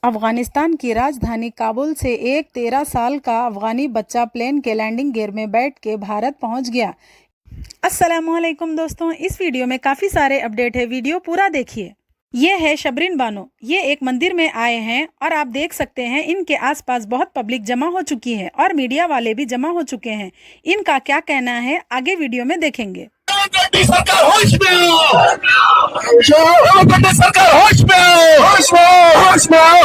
अफगानिस्तान की राजधानी काबुल से एक 13 साल का अफगानी बच्चा प्लेन के लैंडिंग गियर में बैठ के भारत पहुंच गया। अस्सलामुअलैकुम दोस्तों, इस वीडियो में काफ़ी सारे अपडेट है, वीडियो पूरा देखिए। ये है शबरीन बानो, ये एक मंदिर में आए हैं और आप देख सकते हैं इनके आसपास बहुत पब्लिक जमा हो चुकी है और मीडिया वाले भी जमा हो चुके हैं। इनका क्या कहना है आगे वीडियो में देखेंगे। सरकार होश में आओ, सरकार होश में आओ, होश में आओ, होश में आओ,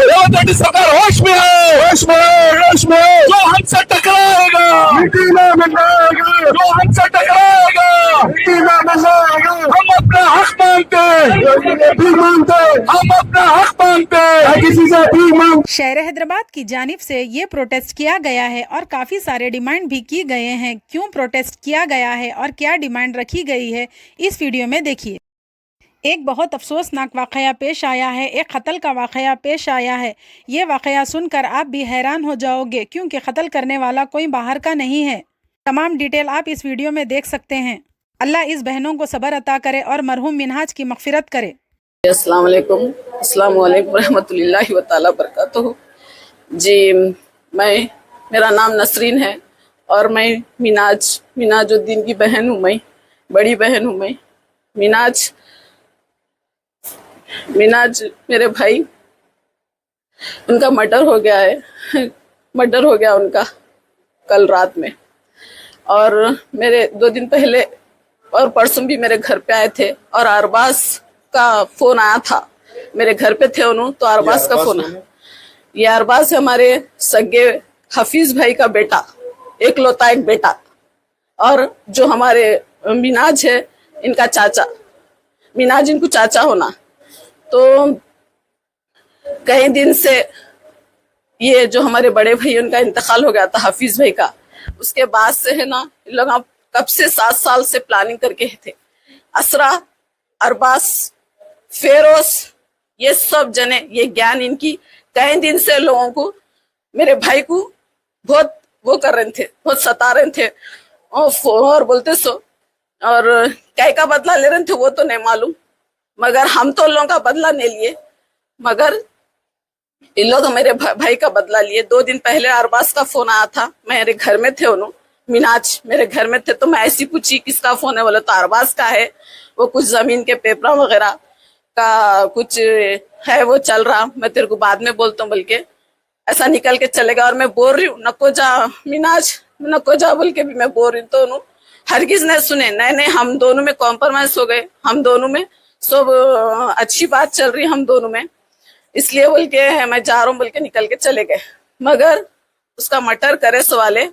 सरकार होश में आओ, होश में आओ, होश में आओ। जो हमसे टकराएगा मिट्टी में मिलाएगा, जो हमसे टकराएगा मिट्टी में मिलाएगा। हम अपना हक मांगते, हम अपना हक मांगते, किसी से भी मांग। शहर हैदराबाद की जानिब से ये प्रोटेस्ट किया गया है और काफ़ी सारे डिमांड भी की गए हैं। क्यों प्रोटेस्ट किया गया है और क्या डिमांड रखी गई है, इस वीडियो में देखिए। एक बहुत अफसोसनाक वाक़या पेश आया है, एक कत्ल का वाक़या पेश आया है। ये वाक़या सुनकर आप भी हैरान हो जाओगे क्योंकि कत्ल करने वाला कोई बाहर का नहीं है। तमाम डिटेल आप इस वीडियो में देख सकते हैं। अल्लाह इस बहनों को सब्र अता करे और मरहूम मिनहाज की मग़फ़िरत करे। अस्सलाम वालेकुम रहमतुल्लाहि व तआला बरकातहू। जी, मेरा नाम नसरीन है और मैं मिनाजुद्दीन की बहन हूँ, मैं बड़ी बहन हूँ। मैं मिनाज मेरे भाई, उनका मर्डर हो गया है, मर्डर हो गया उनका कल रात में। और मेरे 2 दिन पहले और परसों भी मेरे घर पे आए थे और अरबाज का फोन आया था। मेरे घर पे थे उन्होंने, तो अरबाज का फोन आया। ये अरबाज हमारे सगे हफीज भाई का बेटा, एकलौता एक बेटा, और जो हमारे मिनाज है इनका चाचा, मिनाज इनको चाचा होना। तो कई दिन से ये जो हमारे बड़े भाई उनका इंतकाल हो गया था, हफीज भाई का, उसके बाद से है ना, लोग कब से 7 साल से प्लानिंग करके थे। असरा, अरबाज, फेरोज, ये सब जने, ये ज्ञान इनकी कई दिन से लोगों को, मेरे भाई को बहुत वो कर रहे थे, बहुत सता रहे थे और बोलते सो, और क्या का बदला ले रहे थे वो तो नहीं मालूम, मगर हम तो लोगों का बदला नहीं लिए, मगर इन लोग मेरे भाई का बदला लिए। 2 दिन पहले अरबाज का फोन आया था, मेरे घर में थे उन्होंने, मिनाज मेरे घर में थे, तो मैं ऐसी पूछी किसका फोन है, बोले तो अरबाज का है, वो कुछ जमीन के पेपर वगैरह का कुछ है, वो चल रहा, मैं तेरे को बाद में बोलता हूँ बोल के ऐसा निकल के चलेगा। और मैं बोल रही हूँ नको जा मिनाज, नको जा बोल के भी मैं बोल रही हूँ, तो उन्होंने हरगिज नहीं सुने। नहीं, हम दोनों में कॉम्प्रोमाइज हो गए, हम दोनों में सब अच्छी बात चल रही हम दोनों में, इसलिए बोल के मैं जा रहा हूँ बोल के निकल के चले गए। मगर उसका मर्डर करे सवाले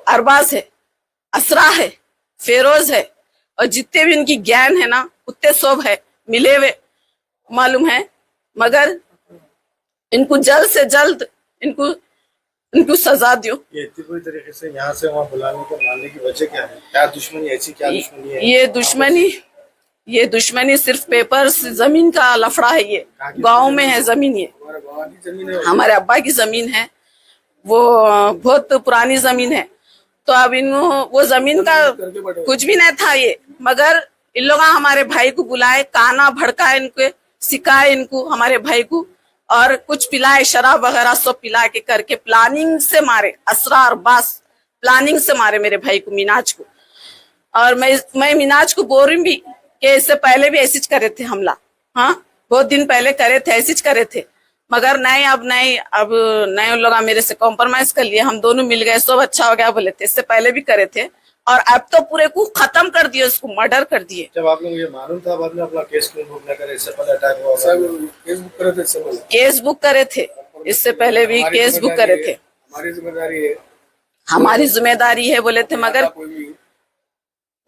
अरबाज है, असरा है, फेरोज है, और जितने भी इनकी ज्ञान है ना उतने सब है मिले हुए मालूम है। मगर इनको जल्द से जल्द इनको सजा दो। ये इतनी बुरी तरीके से यहाँ से वहाँ बुलाने को मारने की वजह क्या है? क्या दुश्मनी, ऐसी क्या दुश्मनी है? ये दुश्मनी सिर्फ पेपर जमीन का लफड़ा है। ये गांव में है जमीन, ये हमारे अब्बा की जमीन है, वो बहुत पुरानी जमीन है। तो अब इन वो जमीन का कुछ भी नहीं था ये, मगर इन लोग हमारे भाई को बुलाए, काना भड़काए, इनको सिखाए, इनको हमारे भाई को, और कुछ पिलाए, शराब वगैरह सब पिला के करके प्लानिंग से मारे। असरा और बास प्लानिंग से मारे मेरे भाई को, मिनाज को। और मैं मिनाज को बोल रही भी कि इससे पहले भी ऐसी करे थे हमला, हाँ बहुत दिन पहले करे थे, ऐसी करे थे, मगर नहीं अब नहीं लोग मेरे से कॉम्प्रोमाइज कर लिए, हम दोनों मिल गए, सब अच्छा हो गया बोले थे। इससे पहले भी करे थे और अब तो पूरे को खत्म कर दिए, उसको मर्डर कर दिए। जब आप लोग ये मालूम था, बाद में अपना केस क्यों बुक न करे? इससे पहले अटैक हुआ, केस बुक करे थे? केस बुक करे थे, इससे पहले भी केस बुक करे थे। हमारी जिम्मेदारी है, हमारी जिम्मेदारी है बोले थे, मगर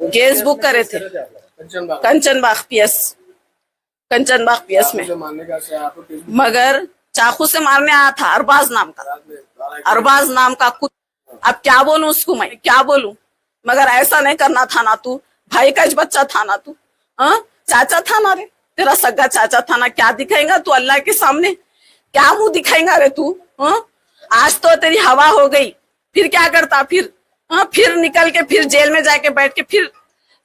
केस बुक करे थे कंचनबाग पीएस में, मगर चाकू से मारने आया था अरबाज नाम का कुछ। अब क्या बोलूं उसको, मैं क्या बोलूं, मगर ऐसा नहीं करना था ना, तू भाई का बच्चा था ना, तू चाचा था ना रे, तेरा सगा चाचा था ना, क्या दिखाएगा तू अल्लाह के सामने, क्या मुंह दिखाएगा रे तू? आज तो तेरी हवा हो गई, फिर क्या करता? फिर निकल के फिर जेल में जाके बैठ के फिर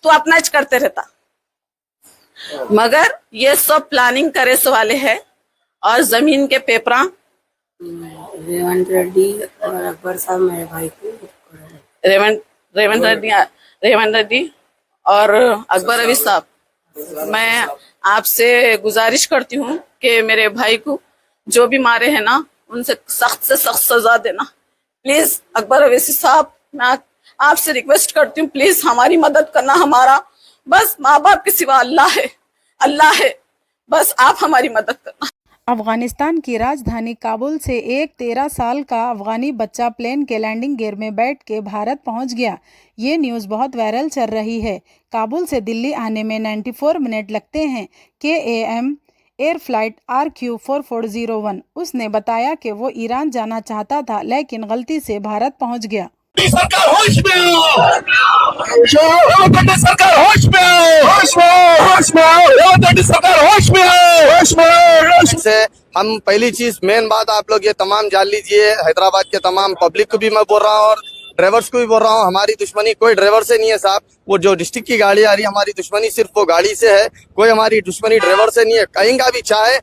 तू अपना करते रहता। मगर ये सब प्लानिंग करे वाले है, और जमीन के पेपरा रेवंत रेड्डी और अकबर साहब मेरे भाई को रेवंत रेड्डी और अकबर अली साहब, मैं आपसे गुजारिश करती हूँ कि मेरे भाई को जो भी मारे हैं ना, उनसे सख्त से सख्त सजा देना। प्लीज अकबर अवैसी साहब, मैं आपसे रिक्वेस्ट करती हूँ, प्लीज हमारी मदद करना। हमारा बस माँ बाप के सिवा अल्लाह है, बस आप हमारी मदद करना। अफगानिस्तान की राजधानी काबुल से एक 13 साल का अफगानी बच्चा प्लेन के लैंडिंग गियर में बैठ के भारत पहुंच गया। ये न्यूज़ बहुत वायरल चल रही है। काबुल से दिल्ली आने में 94 मिनट लगते हैं। KAM एयर फ्लाइट RQ4401 उसने बताया कि वो ईरान जाना चाहता था, लेकिन गलती से भारत पहुंच गया। सरकार होश में आओ, रेवंत रेड्डी सरकार होश में आओ, होश में आओ, होश में आओ, रेवंत रेड्डी सरकार होश में आओ, होश में आओ। से हम पहली चीज मेन बात आप लोग ये तमाम जान लीजिए, हैदराबाद के तमाम पब्लिक को भी मैं बोल रहा हूँ और ड्राइवर्स को भी बोल रहा हूँ, हमारी दुश्मनी कोई ड्राइवर से नहीं है साहब। वो जो डिस्ट्रिक्ट की गाड़ी आ रही है, हमारी दुश्मनी सिर्फ वो गाड़ी से है, कोई हमारी दुश्मनी ड्राइवर से नहीं है। कहीं का भी चाहे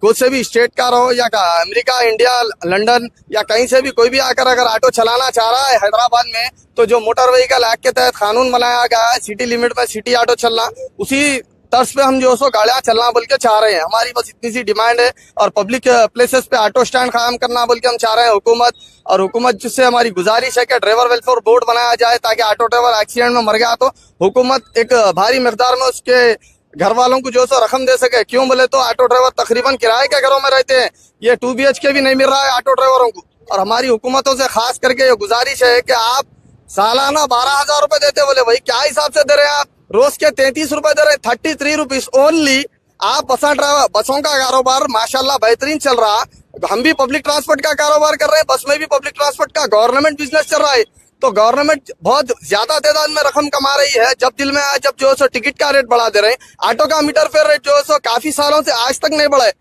कोई से भी स्टेट का रहो या अमेरिका, इंडिया, लंदन या कहीं से भी कोई भी आकर अगर ऑटो चलाना चाह रहा है हैदराबाद में, तो जो मोटर व्हीकल एक्ट के तहत कानून बनाया गया है सिटी लिमिट में सिटी ऑटो चलना, उसी तर्ज पे हम जो सो गाड़ियां चलना बोल के चाह रहे हैं। हमारी बस इतनी सी डिमांड है। और पब्लिक प्लेसेस पे ऑटो स्टैंड कायम करना बोल के हम चाह रहे हैं हुकूमत से हमारी गुजारिश है कि ड्राइवर वेलफेयर बोर्ड बनाया जाए, ताकि ऑटो ड्राइवर एक्सीडेंट में मर गया तो हुकूमत एक भारी मिकदार में उसके घर वालों को जो सो रकम दे सके। क्यों बोले तो ऑटो ड्राइवर तकरीबन किराए के घरों में रहते हैं, ये 2 BHK भी नहीं मिल रहा है ऑटो ड्राइवरों को। और हमारी हुकूमतों से खास करके ये गुजारिश है कि आप सालाना 12,000 रुपए देते, बोले भाई क्या हिसाब से दे रहे हैं आप? रोज के 33 रुपए दे रहे हैं, 33 रुपीज ओनली। आप बसों का कारोबार माशाल्लाह बेहतरीन चल रहा, हम भी पब्लिक ट्रांसपोर्ट का कारोबार कर रहे हैं, बस में भी पब्लिक ट्रांसपोर्ट का गवर्नमेंट बिजनेस चल रहा है। तो गवर्नमेंट बहुत ज्यादा तादाद में रकम कमा रही है। जब दिल में आए, जब जो सो टिकट का रेट बढ़ा दे रहे हैं। ऑटो का मीटर फेयर रेट जो सो काफी सालों से आज तक नहीं बढ़ा है।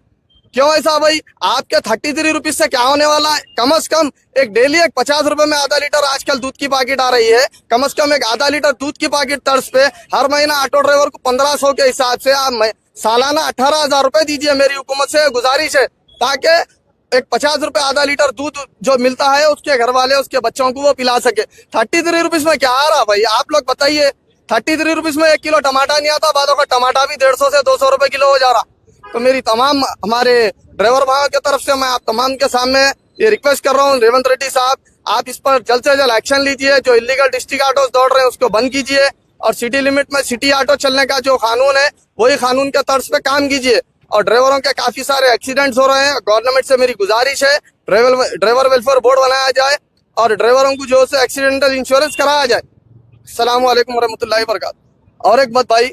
क्यों ऐसा भाई? आपके 33 रुपीज से क्या होने वाला है? कम से कम एक डेली 50 रुपए में आधा लीटर आजकल दूध की पैकेट आ रही है। कम से कम एक आधा लीटर दूध की पैकेट तर्ज पे हर महीना ऑटो ड्राइवर को 1500 के हिसाब से आप सालाना 18,000 रुपए दीजिए। मेरी हुकूमत से गुजारिश है, ताकि एक 50 रुपए आधा लीटर दूध जो मिलता है उसके घर वाले उसके बच्चों को वो पिला सके। 33 रुपीज में क्या आ रहा भाई? आप लोग बताइए। 33 रुपीज में 1 किलो टमाटर नहीं आता, बादों का टमाटर भी 150 से 200 रुपए किलो हो जा रहा। तो मेरी तमाम हमारे ड्राइवर भाइयों की तरफ से मैं आप तमाम के सामने ये रिक्वेस्ट कर रहा हूँ, रेवंत रेड्डी साहब आप इस पर जल्द से जल्द एक्शन लीजिए। जो इलीगल डिस्ट्रिक्ट ऑटो दौड़ रहे हैं उसको बंद कीजिए, और सिटी लिमिट में सिटी ऑटो चलने का जो कानून है वही कानून के तर्ज पे काम कीजिए। और ड्राइवरों के काफी सारे एक्सीडेंट्स हो रहे हैं। गवर्नमेंट से मेरी गुजारिश है, ड्राइवर वेलफेयर बोर्ड बनाया जाए और ड्राइवरों को जो है एक्सीडेंटल इंश्योरेंस कराया जाए। अस्सलाम वालेकुम वरहमतुल्लाहि वबरकातुहू। और एक बात भाई,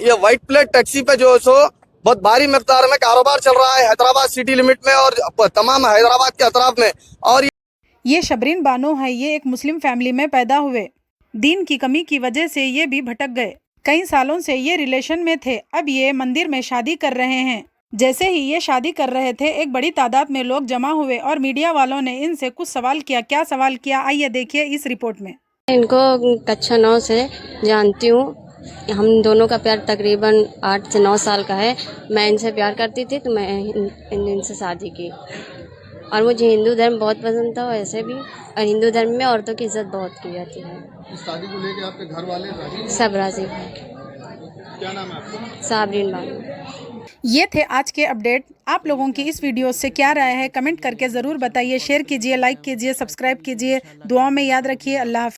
ये व्हाइट प्लेट टैक्सी पे जो सो बहुत भारी मिकदार में कारोबार चल रहा है हैदराबाद सिटी लिमिट में और तमाम हैदराबाद के अतराफ में। और ये शबरीन बानो है। ये एक मुस्लिम फैमिली में पैदा हुए। दीन की कमी की वजह से ये भी भटक गए। कई सालों से ये रिलेशन में थे। अब ये मंदिर में शादी कर रहे हैं। जैसे ही ये शादी कर रहे थे, एक बड़ी तादाद में लोग जमा हुए और मीडिया वालों ने इनसे कुछ सवाल किया। क्या सवाल किया, आइए देखिए इस रिपोर्ट में। इनको कक्षा 9 से जानती हूँ। हम दोनों का प्यार तकरीबन 8 से 9 साल का है। मैं इनसे प्यार करती थी तो मैं इनसे शादी की। और मुझे हिंदू धर्म बहुत पसंद था वैसे भी, और हिंदू धर्म में औरतों की इज्जत बहुत की जाती है। इस शादी को लेके आपके घर वाले राजी? सब राजी है। क्या नाम है आपका? साबरीन बानो। ये थे आज के अपडेट। आप लोगों की इस वीडियो से क्या राय है, कमेंट करके ज़रूर बताइए। शेयर कीजिए, लाइक कीजिए, सब्सक्राइब कीजिए। दुआओं में याद रखिए। अल्लाह हाफ़िज़।